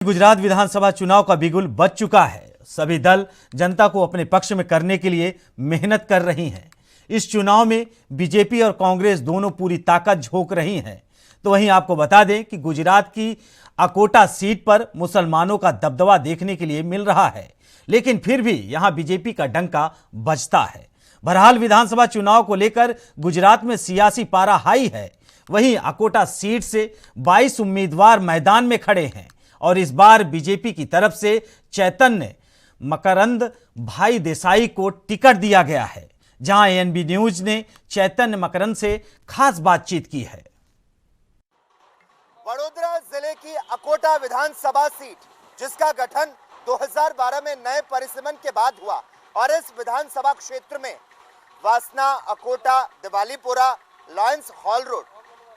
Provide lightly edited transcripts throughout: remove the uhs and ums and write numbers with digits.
गुजरात विधानसभा चुनाव का बिगुल बज चुका है। सभी दल जनता को अपने पक्ष में करने के लिए मेहनत कर रही हैं। इस चुनाव में बीजेपी और कांग्रेस दोनों पूरी ताकत झोंक रही हैं। तो वहीं आपको बता दें कि गुजरात की अकोटा सीट पर मुसलमानों का दबदबा देखने के लिए मिल रहा है, लेकिन फिर भी यहां बीजेपी का डंका बजता है। बहरहाल विधानसभा चुनाव को लेकर गुजरात में सियासी पारा हाई है। वहीं अकोटा सीट से 22 उम्मीदवार मैदान में खड़े हैं और इस बार बीजेपी की तरफ से चैतन्य मकरंद भाई देसाई को टिकट दिया गया है, जहां एएनबी न्यूज ने चैतन्य मकरंद से खास बातचीत की है। वडोदरा जिले की अकोटा विधानसभा सीट, जिसका गठन 2012 में नए परिसीमन के बाद हुआ, और इस विधानसभा क्षेत्र में वासना, Akota, Diwalipura, lions hall road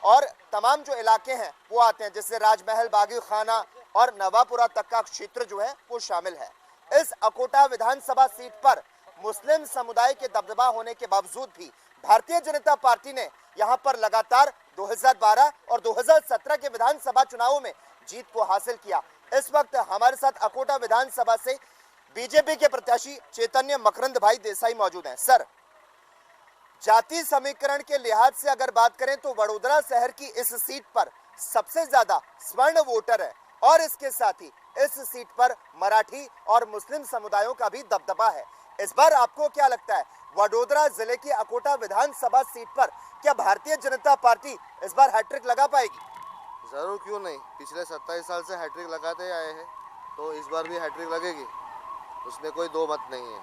और तमाम जो इलाके हैं वो आते हैं, जिससे राजमहल, बागी खाना और नवापुरा तक का क्षेत्र जो है वो शामिल है। इस अकोटा विधानसभा सीट पर मुस्लिम समुदाय के दबदबा होने के बावजूद भी भारतीय जनता पार्टी ने यहां पर लगातार 2012 और 2017 के विधानसभा चुनावों में जीत को हासिल किया। इस वक्त हमारे साथ अकोटा विधानसभा से बीजेपी के प्रत्याशी चैतन्य मकरंद भाई देसाई मौजूद हैं। सर, जाति समीकरण के लिहाज से अगर बात करें तो वडोदरा शहर की इस सीट पर सबसे ज्यादा स्वर्ण वोटर है, और इसके साथ ही इस सीट पर मराठी और मुस्लिम समुदायों का भी दबदबा है। इस बार आपको क्या लगता है, वडोदरा जिले की अकोटा विधानसभा सीट पर क्या भारतीय जनता पार्टी इस बार हैट्रिक लगा पाएगी? जरूर, क्यों नहीं। पिछले 27 साल से हैट्रिक लगाते आए हैं, तो इस बार भी हैट्रिक लगेगी, उसमें कोई दो मत नहीं है।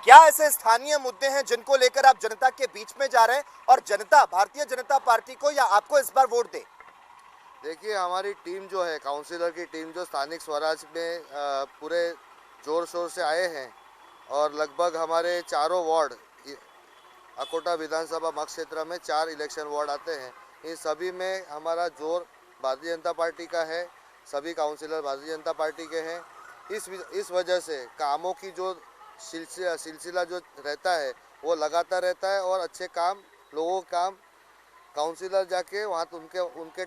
क्या ऐसे स्थानीय मुद्दे हैं जिनको लेकर आप जनता के बीच में जा रहे हैं और जनता भारतीय जनता पार्टी को या आपको इस बार वोट दे? देखिए, हमारी टीम जो है, काउंसिलर की टीम जो स्थानिक स्वराज में पूरे जोर शोर से आए हैं, और लगभग हमारे चारों वार्ड, अकोटा विधानसभा मत क्षेत्र में 4 इलेक्शन वार्ड आते हैं, इन सभी में हमारा जोर भारतीय जनता पार्टी का है। सभी काउंसिलर भारतीय जनता पार्टी के हैं। इस वजह से कामों की जो सिलसिला जो रहता है वो लगातार रहता है, और अच्छे काम, लोगों का काम काउंसिलर जाके वहाँ उनके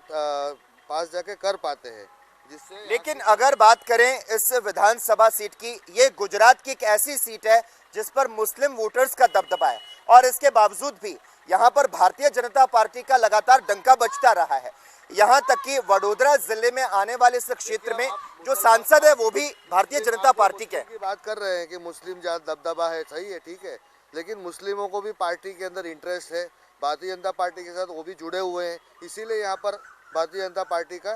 पास जाके कर पाते हैं, जिससे। लेकिन अगर बात करें इस विधानसभा सीट की, ये गुजरात की एक ऐसी सीट है जिस पर मुस्लिम वोटर्स का दबदबा है, और इसके बावजूद भी यहाँ पर भारतीय जनता पार्टी का लगातार डंका बजता रहा है। यहाँ तक कि वडोदरा जिले में आने वाले इस क्षेत्र में जो सांसद है वो भी भारतीय जनता पार्टी के बात कर रहे हैं कि मुस्लिम ज्यादा दबदबा है, सही है, ठीक है, लेकिन मुस्लिमों को भी पार्टी के अंदर इंटरेस्ट है, भारतीय जनता पार्टी के साथ वो भी जुड़े हुए हैं, इसीलिए यहाँ पर भारतीय जनता पार्टी का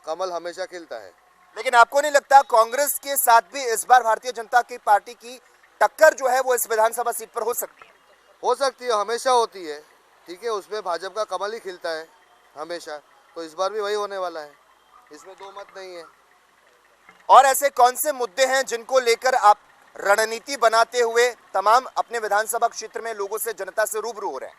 कमल हमेशा खिलता है। लेकिन आपको नहीं लगता कांग्रेस के साथ भी इस बार भारतीय जनता की पार्टी की टक्कर जो है वो इस विधानसभा सीट पर हो सकती है? हो सकती है, हमेशा होती है, ठीक है, उसमें भाजपा का कमल ही खिलता है हमेशा, तो इस बार भी वही होने वाला है, इसमें दो मत नहीं है। और ऐसे कौन से मुद्दे हैं जिनको लेकर आप रणनीति बनाते हुए तमाम अपने विधानसभा क्षेत्र में लोगों से, जनता से रूबरू हो रहे हैं?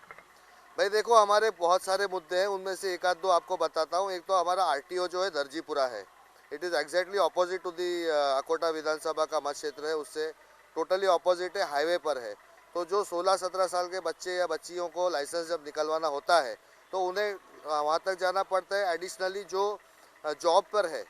भाई देखो, हमारे बहुत सारे मुद्दे हैं, उनमें से एक आध दो आपको बताता हूँ। एक तो हमारा आरटीओ जो है दर्जीपुरा है, it is exactly opposite to the Akota विधानसभा का मत क्षेत्र है, उससे टोटली ऑपोजिट है, हाईवे पर है। तो जो 16-17 साल के बच्चे या बच्चियों को लाइसेंस जब निकलवाना होता है तो उन्हें वहाँ तक जाना पड़ता है। एडिशनली जो जॉब पर है,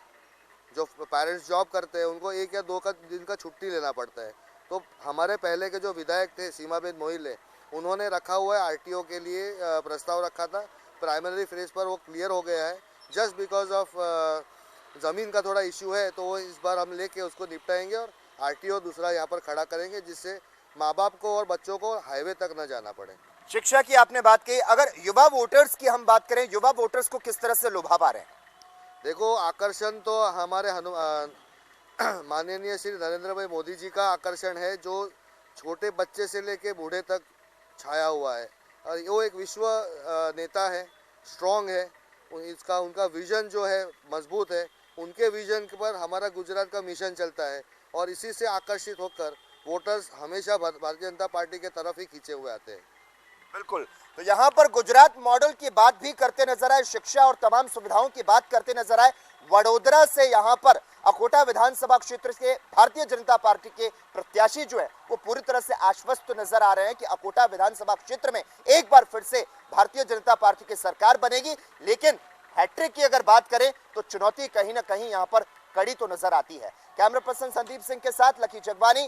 जो पेरेंट्स जॉब करते हैं, उनको 1 या 2 दिन का छुट्टी लेना पड़ता है। तो हमारे पहले के जो विधायक थे सीमाबेन मोहिले, उन्होंने रखा हुआ है आरटीओ के लिए प्रस्ताव रखा था, प्राइमरी फेज पर वो क्लियर हो गया है। जस्ट बिकॉज ऑफ ज़मीन का थोड़ा इशू है, तो वो इस बार हम लेके उसको निपटाएंगे और आरटीओ दूसरा यहाँ पर खड़ा करेंगे, जिससे माँ बाप को और बच्चों को हाईवे तक न जाना पड़े। शिक्षा की आपने बात की, अगर युवा वोटर्स की हम बात करें, युवा वोटर्स को किस तरह से लुभा पा रहे हैं? देखो, आकर्षण तो हमारे माननीय श्री नरेंद्र भाई मोदी जी का आकर्षण है, जो छोटे बच्चे से लेके बूढ़े तक छाया हुआ है, और वो एक विश्व नेता है, स्ट्रॉन्ग है, उनका विजन जो है मजबूत है। उनके विजन पर हमारा गुजरात का मिशन चलता है, और इसी से आकर्षित होकर वोटर्स हमेशा भारतीय जनता पार्टी के तरफ ही खींचे हुए आते हैं। बिल्कुल, तो यहाँ पर गुजरात मॉडल की बात भी करते नजर आए, शिक्षा और तमाम सुविधाओं की बात करते नजर आए। वडोदरा से यहाँ पर अकोटा विधानसभा क्षेत्र के भारतीय जनता पार्टी के प्रत्याशी जो है वो पूरी तरह से आश्वस्त नजर आ रहे हैं कि अकोटा विधानसभा क्षेत्र में एक बार फिर से भारतीय जनता पार्टी की सरकार बनेगी। लेकिन हैट्रिक की अगर बात करें तो चुनौती कहीं ना कहीं यहां पर कड़ी तो नजर आती है। कैमरा पर्सन संदीप सिंह के साथ लकी जगबानी।